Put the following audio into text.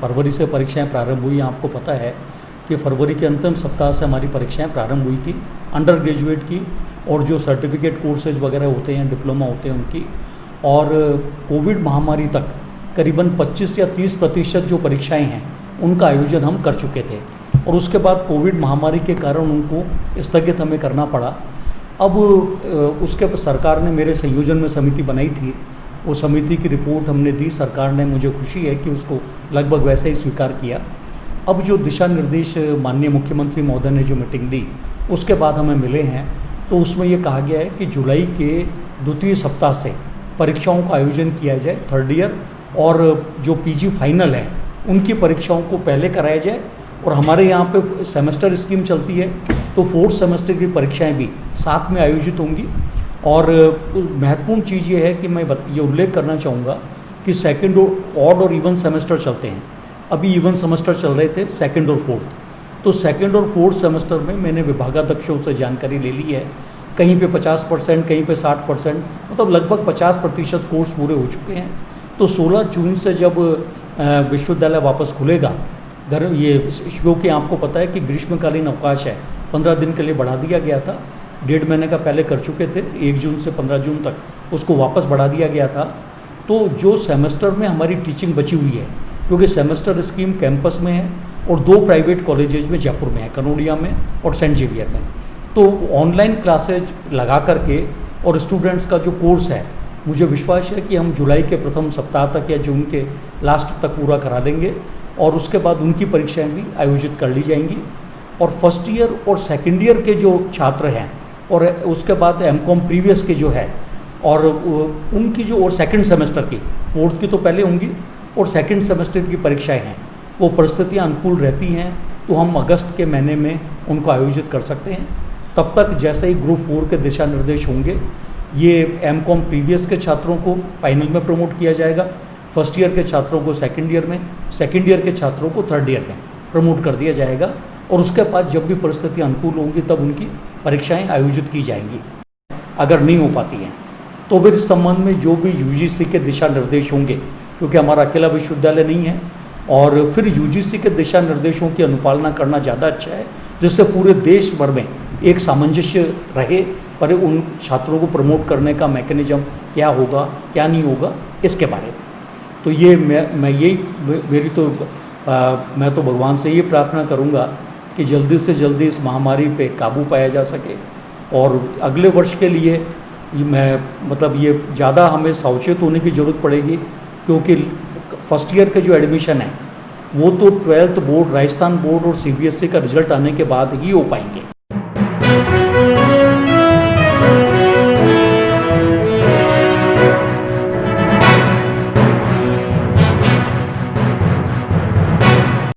फरवरी से परीक्षाएं प्रारंभ हुई। आपको पता है कि फरवरी के अंतिम सप्ताह से हमारी परीक्षाएं प्रारंभ हुई थी अंडर ग्रेजुएट की, और जो सर्टिफिकेट कोर्सेज वगैरह होते हैं, डिप्लोमा होते हैं उनकी। और कोविड महामारी तक करीबन 25 या 30% जो परीक्षाएं हैं उनका आयोजन हम कर चुके थे, और उसके बाद कोविड महामारी के कारण उनको स्थगित हमें करना पड़ा। अब उसके सरकार ने मेरे संयोजन में समिति बनाई थी, वो समिति की रिपोर्ट हमने दी, सरकार ने, मुझे खुशी है कि उसको लगभग वैसे ही स्वीकार किया। अब जो दिशा निर्देश माननीय मुख्यमंत्री महोदय ने जो मीटिंग ली उसके बाद हमें मिले हैं, तो उसमें ये कहा गया है कि जुलाई के द्वितीय सप्ताह से परीक्षाओं का आयोजन किया जाए, थर्ड ईयर और जो पीजी फाइनल है उनकी परीक्षाओं को पहले कराया जाए। और हमारे यहाँ पे सेमेस्टर स्कीम चलती है, तो फोर्थ सेमेस्टर की परीक्षाएं भी साथ में आयोजित होंगी। और महत्वपूर्ण चीज़ ये है कि मैं ये उल्लेख करना चाहूँगा कि सेकंड ऑड और इवन सेमेस्टर चलते हैं। अभी इवन सेमेस्टर चल रहे थे, सेकंड और फोर्थ। तो सेकंड और फोर्थ सेमेस्टर में मैंने विभागाध्यक्षों से जानकारी ले ली है, कहीं पे 50%, कहीं पे 60%, मतलब लगभग 50% कोर्स पूरे हो चुके हैं। तो 16 जून से जब विश्वविद्यालय वापस खुलेगा घर, ये क्योंकि आपको पता है कि ग्रीष्मकालीन अवकाश है, 15 दिन के लिए बढ़ा दिया गया था, 1.5 महीने का पहले कर चुके थे, 1 जून से 15 जून तक उसको वापस बढ़ा दिया गया था। तो जो सेमेस्टर में हमारी टीचिंग बची हुई है, क्योंकि सेमेस्टर स्कीम कैंपस में है और 2 प्राइवेट कॉलेजेस में जयपुर में है, कनोडिया में और सेंट जेवियर में, तो ऑनलाइन क्लासेज लगा करके और स्टूडेंट्स का जो कोर्स है, मुझे विश्वास है कि हम जुलाई के प्रथम सप्ताह तक या जून के लास्ट तक पूरा करा देंगे, और उसके बाद उनकी परीक्षाएं भी आयोजित कर ली जाएंगी। और फर्स्ट ईयर और सेकेंड ईयर के जो छात्र हैं, और उसके बाद एमकॉम प्रीवियस के जो है, और उनकी जो, और सेकंड सेमेस्टर की, फोर्थ की तो पहले होंगी, और सेकंड सेमेस्टर की परीक्षाएं हैं, वो परिस्थितियां अनुकूल रहती हैं तो हम अगस्त के महीने में उनको आयोजित कर सकते हैं। तब तक जैसे ही ग्रुप 4 के दिशा निर्देश होंगे, ये एमकॉम प्रीवियस के छात्रों को फाइनल में प्रमोट किया जाएगा, फर्स्ट ईयर के छात्रों को सेकंड ईयर में, सेकंड ईयर के छात्रों को थर्ड ईयर में प्रमोट कर दिया जाएगा, और उसके बाद जब भी परिस्थितियाँ अनुकूल होंगी तब उनकी परीक्षाएं आयोजित की जाएंगी। अगर नहीं हो पाती हैं तो फिर इस संबंध में जो भी यूजीसी के दिशा निर्देश होंगे, क्योंकि हमारा अकेला विश्वविद्यालय नहीं है, और फिर यूजीसी के दिशा निर्देशों की अनुपालना करना ज़्यादा अच्छा है, जिससे पूरे देश भर में एक सामंजस्य रहे, पर उन छात्रों को प्रमोट करने का मैकेनिज्म क्या होगा, क्या नहीं होगा, इसके बारे में। तो ये मैं यही मेरी तो मैं तो भगवान से ये प्रार्थना करूँगा कि जल्दी से जल्दी इस महामारी पे काबू पाया जा सके, और अगले वर्ष के लिए ये ज़्यादा हमें सावचेत होने की ज़रूरत पड़ेगी, क्योंकि फर्स्ट ईयर के जो एडमिशन है वो तो 12th बोर्ड, राजस्थान बोर्ड और सीबीएसई का रिजल्ट आने के बाद ही हो पाएंगे।